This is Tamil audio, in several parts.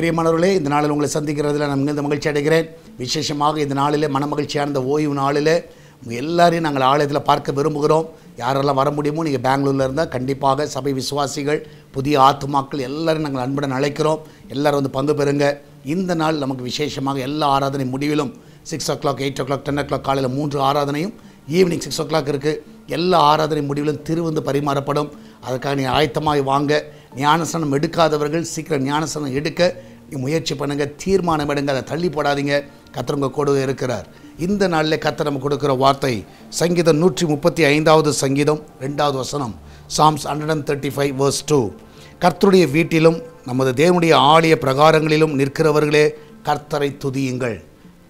பிரியமானவர்களே, இந்த நாளில் உங்களை சந்திக்கிறதுல நான் மிகுந்த மகிழ்ச்சி அடைகிறேன். விசேஷமாக இந்த நாளில் மனமகிழ்ச்சியான இந்த ஓய்வு நாளில் உங்கள் எல்லாரையும் நாங்கள் ஆலயத்தில் பார்க்க விரும்புகிறோம். யாரெல்லாம் வர முடியுமோ நீங்கள் பெங்களூரில் இருந்தால் கண்டிப்பாக சபை விசுவாசிகள், புதிய ஆத்துமாக்கள் எல்லாரும் நாங்கள் அன்புடன் அழைக்கிறோம். எல்லோரும் வந்து பங்கு பெறுங்க. இந்த நாள் நமக்கு விசேஷமாக எல்லா ஆராதனை முடிவிலும் 6 o'clock, 8 o'clock, 10 o'clock காலையில் 3 ஆராதனையும் ஈவினிங் 6 o'clock இருக்குது. எல்லா ஆராதனை முடிவிலும் திருவிருந்து பரிமாறப்படும். அதற்காக நீ ஆயத்தமாகி வாங்க. ஞானஸ்நானம் எடுக்காதவர்கள் சீக்கிரம் ஞானஸ்நானம் எடுக்க முயற்சி பண்ணுங்கள். தீர்மானம் எடுங்க. அதை தள்ளி போடாதீங்க. கர்த்தர் உங்கள் கூட இருக்கிறார். இந்த நாளில் கர்த்தர் நமக்கு கொடுக்குற வார்த்தை சங்கீதம் 135வது சங்கீதம் 2வது வசனம், Psalms 135 verse 2. கர்த்தருடைய வீட்டிலும் நமது தேவனுடைய ஆலய பிரகாரங்களிலும் நிற்கிறவர்களே கர்த்தரை துதியுங்கள்.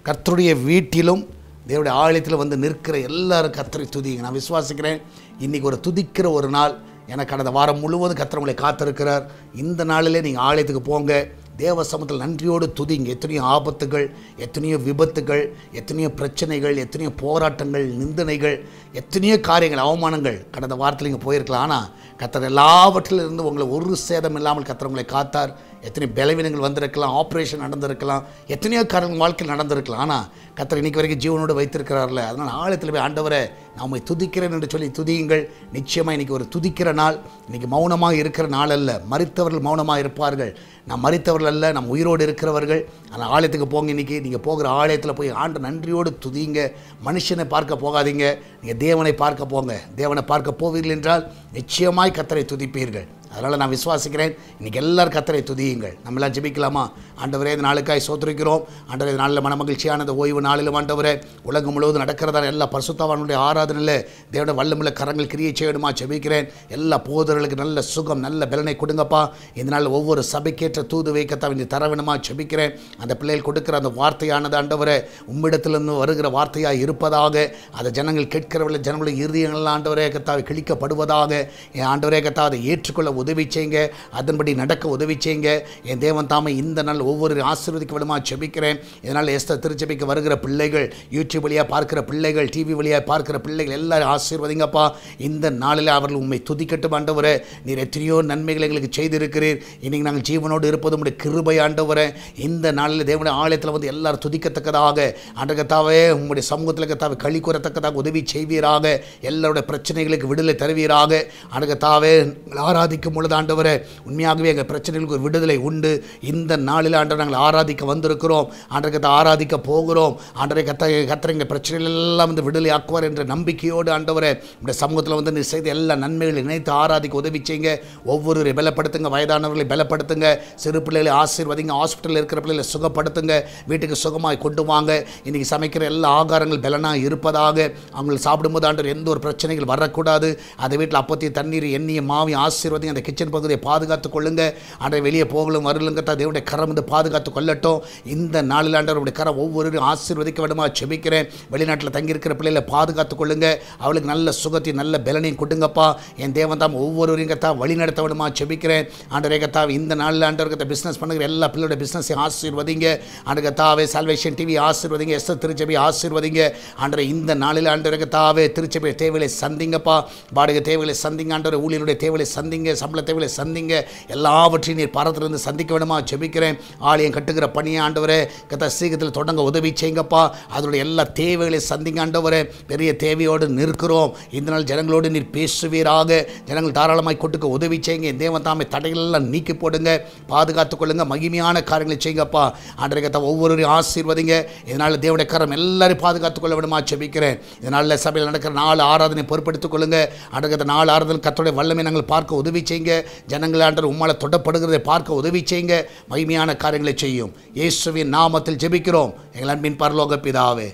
கர்த்தருடைய வீட்டிலும் தேவனுடைய ஆலயத்தில் வந்து நிற்கிற எல்லாரும் கர்த்தரை துதியுங்க. நான் விசுவாசிக்கிறேன் இன்றைக்கி ஒரு துதிக்கிற ஒரு நாள். எனக்கு கடந்த வாரம் முழுவதும் கர்த்தர் உங்களை காத்திருக்கிறார். இந்த நாளிலே நீங்கள் ஆலயத்துக்கு போங்க. தேவ சமூகத்தில் நன்றியோடு துதிங்க. எத்தனையோ ஆபத்துகள், எத்தனையோ விபத்துகள், எத்தனையோ பிரச்சனைகள், எத்தனையோ போராட்டங்கள், நிந்தனைகள், எத்தனையோ காரியங்கள், அவமானங்கள் கடந்த வாரத்தில் நீங்கள் போயிருக்கலாம். ஆனால் கர்த்தர் எல்லாவற்றிலிருந்து உங்களை ஒரு சேதம் இல்லாமல் கர்த்தர் உங்களை காத்தார். எத்தனை பலவீனங்கள் வந்திருக்கலாம், ஆப்ரேஷன் நடந்திருக்கலாம், எத்தனையோ காரணங்கள் வாழ்க்கையில் நடந்திருக்கலாம். ஆனால் கர்த்தர் இன்றைக்கி வரைக்கும் ஜீவனோடு வைத்திருக்கிறார்ல. அதனால் ஆலயத்தில் போய் ஆண்டவரை நாம துதிக்கிறேன் என்று சொல்லி துதியுங்கள். நிச்சயமாக இன்றைக்கி ஒரு துதிக்கிற நாள். இன்றைக்கி மௌனமாக இருக்கிற நாள் அல்ல. மரித்தவர்கள் மௌனமாக இருப்பார்கள். நாம் மரித்தவர்கள் அல்ல, நம்ம உயிரோடு இருக்கிறவர்கள். ஆனால் ஆலயத்துக்கு போங்க. இன்றைக்கி நீங்கள் போகிற ஆலயத்தில் போய் ஆண்டு நன்றியோடு துதிங்க. மனுஷனை பார்க்க போகாதீங்க, நீங்கள் தேவனை பார்க்க போங்க. தேவனை பார்க்க போவீர்கள் என்றால் நிச்சயமாய் கர்த்தரை துதிப்பீர்கள். அதனால் நான் விசுவாசிக்கிறேன் இன்றைக்கி எல்லோரும் கர்த்தரை துதியுங்கள். நம்மளாம் ஜெபிக்கலாமா? ஆண்டவரே, இந்த நாளுக்காய் சோத்திரிக்கிறோம். ஆண்டவரே, இந்த நாளில் மனமகிழ்ச்சியான இந்த ஓய்வு நாளிலும் ஆண்டவரே உலகம் முழுவதும் நடக்கிறதான எல்லா பரிசுத்தவான்களுடைய ஆராதனையில் தேவனுடைய வல்லமுள்ள கரங்கள் கிரியை செய்யணுமா ஜெபிக்கிறேன். எல்லா போதர்களுக்கு நல்ல சுகம், நல்ல பலனை கொடுங்கப்பா. இந்த நாள் ஒவ்வொரு சபைக்கேற்ற தூது வைக்கத்தான் இந்த தர வேணுமா ஜெபிக்கிறேன். அந்த பிள்ளைகள் கொடுக்குற அந்த வார்த்தையானது ஆண்டவரே உம்மிடத்திலிருந்து வருகிற வார்த்தையாக இருப்பதாக. அதை ஜனங்கள் கேட்கிறவர்கள் ஜனங்களுடைய இறுதியங்கள் ஆண்டவரே கத்தாவை கிழிக்கப்படுவதாக. என் ஆண்டவரே கத்தா அதை ஏற்றுக்கொள்ள உதவி செய்யுங்க. அதன்படி நடக்க உதவி செய்யுங்க. என் தேவன் தாமே இந்த நாள் ஒவ்வொரு ஆசீர்வதிக்க விடுமா ஜெபிக்கிறேன். இதனால் எஸ்தர் திருச்சபைக்கு வருகிற பிள்ளைகள், யூடியூப் வழியாக பார்க்கிற பிள்ளைகள், டிவி வழியாக பார்க்கிற பிள்ளைகள் எல்லாரும் ஆசீர்வதிங்கப்பா. இந்த நாளில் அவர்கள் உண்மை துதிக்கட்டும் ஆண்டவரே. நீர் எத்தனையோ நன்மைகள் எங்களுக்கு செய்திருக்கிறீர். இன்றைக்கி நாங்கள் ஜீவனோடு இருப்பது உடைய கிருபை ஆண்டவரே. இந்த நாளில் தேவனுடைய ஆலயத்தில் வந்து எல்லாரும் துதிக்கத்தக்கதாக ஆண்டகத்தாவே உங்களுடைய சமூகத்தில் கத்தாவை களி கூறத்தக்கதாக உதவி செய்வீராக. எல்லாருடைய பிரச்சனைகளுக்கு விடுதலை தருவீராக. ஆண்டகத்தாவே ஆராதிக்கும் பொழுது ஆண்டவரே உண்மையாகவே எங்கள் பிரச்சனைகளுக்கு ஒரு விடுதலை உண்டு. இந்த நாளில் ஆண்டவர் நாங்கள் ஆராதிக்க வந்திருக்கிறோம். ஆண்டவரை ஆராதிக்க போகிறோம். ஆண்டவரை கத்தரை எங்கள் பிரச்சனைகள் எல்லாம் வந்து விடுதலை ஆக்குவார் என்ற நம்பிக்கையோடு ஆண்டவரை இந்த சமூகத்தில் வந்து நீர் செய்த எல்லா நன்மைகளை நினைத்து ஆராதிக்க உதவி செய்யுங்க. ஒவ்வொருவரை பலப்படுத்துங்க. வயதானவர்களை பலப்படுத்துங்க. சிறு பிள்ளைகளை ஆசீர்வதிங்க. ஹாஸ்பிட்டலில் இருக்கிற பிள்ளைகளை சுகப்படுத்துங்க. வீட்டுக்கு சுகமாய் கொண்டு வாங்க. இன்றைக்கி சமைக்கிற எல்லா ஆகாரங்கள் பலனாக இருப்பதாக. அவங்க சாப்பிடும்போது ஆண்டவர் எந்த ஒரு பிரச்சனைகள் வரக்கூடாது. அதை வீட்டில் அப்பத்திய தண்ணீர் எண்ணிய மாவி ஆசீர்வதிங்க. அந்த கிச்சன் பகுதியை பாதுகாத்து கொள்ளுங்க. ஆண்டவர் வெளியே போகலும் வரலுங்க. தேவனுடைய கரம் வந்து பாதுகாத்து கொள்ளட்டும். இந்த நாளில் ஆண்டவருடைய கரம் ஒவ்வொருவரும் ஆசீர்வதிக்க வேண்டுமா ஜெபிக்கிறேன். வெளிநாட்டில் தங்கியிருக்கிற பிள்ளைகளை பாதுகாத்து கொள்ளுங்க. அவளுக்கு நல்ல சுகத்தையும் நல்ல பலனையும் கொடுங்கப்பா. என் தேவன் தாம் ஒவ்வொருவரையும் கத்தா வழி நடத்த வேண்டுமா ஜெபிக்கிறேன். ஆண்டவரே கத்தாவே இந்த நாளில் ஆண்டவர்கிட்ட பிஸ்னஸ் பண்ணுகிற எல்லா பிள்ளையோட பிஸ்னஸையும் ஆசீர்வதிங்க. ஆண்டு கத்தாவே சால்வேஷன் டிவி ஆசீர்வதிங்க. எஸ்தர் திருச்சபை ஆசீர்வதிங்க. ஆண்டவரே இந்த நாளில் ஆண்டவரே கத்தாவே திருச்சபை தேவைகளை சந்திங்கப்பா. வாடகை தேவைகளை சந்திங்க. ஆண்டவரே ஊழியருடைய தேவைகளை சந்திங்க. சம்பள தேவைகளை சந்திங்க. எல்லாவற்றையும் நீர் பரத்திலிருந்து சந்திக்க வேண்டுமா ஜெபிக்கிறேன். ஆலயம் கட்டுகிற பணியை ஆண்டவரே கத்தா சீக்கிரத்தில் தொடங்க உதவி செய்யுங்கப்பா. அதனுடைய எல்லா தேவைகளை சந்திங்க ஆண்டவரே. பெரிய தேவையோடு நிற்கிறோம். இந்த நாள் ஜனங்களோடு நீர் பேசுவீராக. ஜனங்கள் தாராளமாய் கொட்டுக்க உதவி செய்யுங்க. என் தேவன் தாமே தடைகள் எல்லாம் நீக்கி போடுங்க. பாதுகாத்துக் கொள்ளுங்க. மகிமையான காரியங்களை செய்யுங்கப்பா. ஆண்டவரே கத்தா ஒவ்வொருவரையும் ஆசீர்வதிங்க. இதனால் தேவனுடைய கரம் எல்லாரும் பாதுகாத்துக் கொள்ள வேண்டுமா ஜெபிக்கிறேன். இதனால் சபையில் நடக்கிற 4 ஆராதனை பொறுப்படுத்திக் கொள்ளுங்க. ஆண்டவரே 4 ஆராதனை கர்த்தருடைய வல்லமை நாங்கள் பார்க்க உதவி செய்யுங்க. ஜனங்கள் ஆண்டவர் உம்மால் தொடப்படுகிறதை பார்க்க உதவி செய்யுங்க. மகிமையான காரியங்களை செய்யும். இயேசுவின் நாமத்தில் ஜெபிக்கிறோம் எங்கள் அன்பின் பரலோக பிதாவே.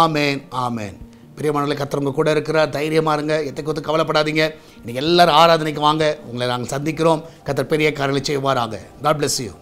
ஆமேன், ஆமேன். பிரியமானவர்களே, கர்த்தர் உங்க கூட இருக்கிறார். தைரியமாக இருங்க. எத்தை கொத்து கவலைப்படாதீங்க. இன்றைக்கி எல்லாரும் ஆராதனைக்கு வாங்க. உங்களை நாங்கள் சந்திக்கிறோம். கர்த்தர் பெரிய காரியங்களை செய்வாராக. God bless you.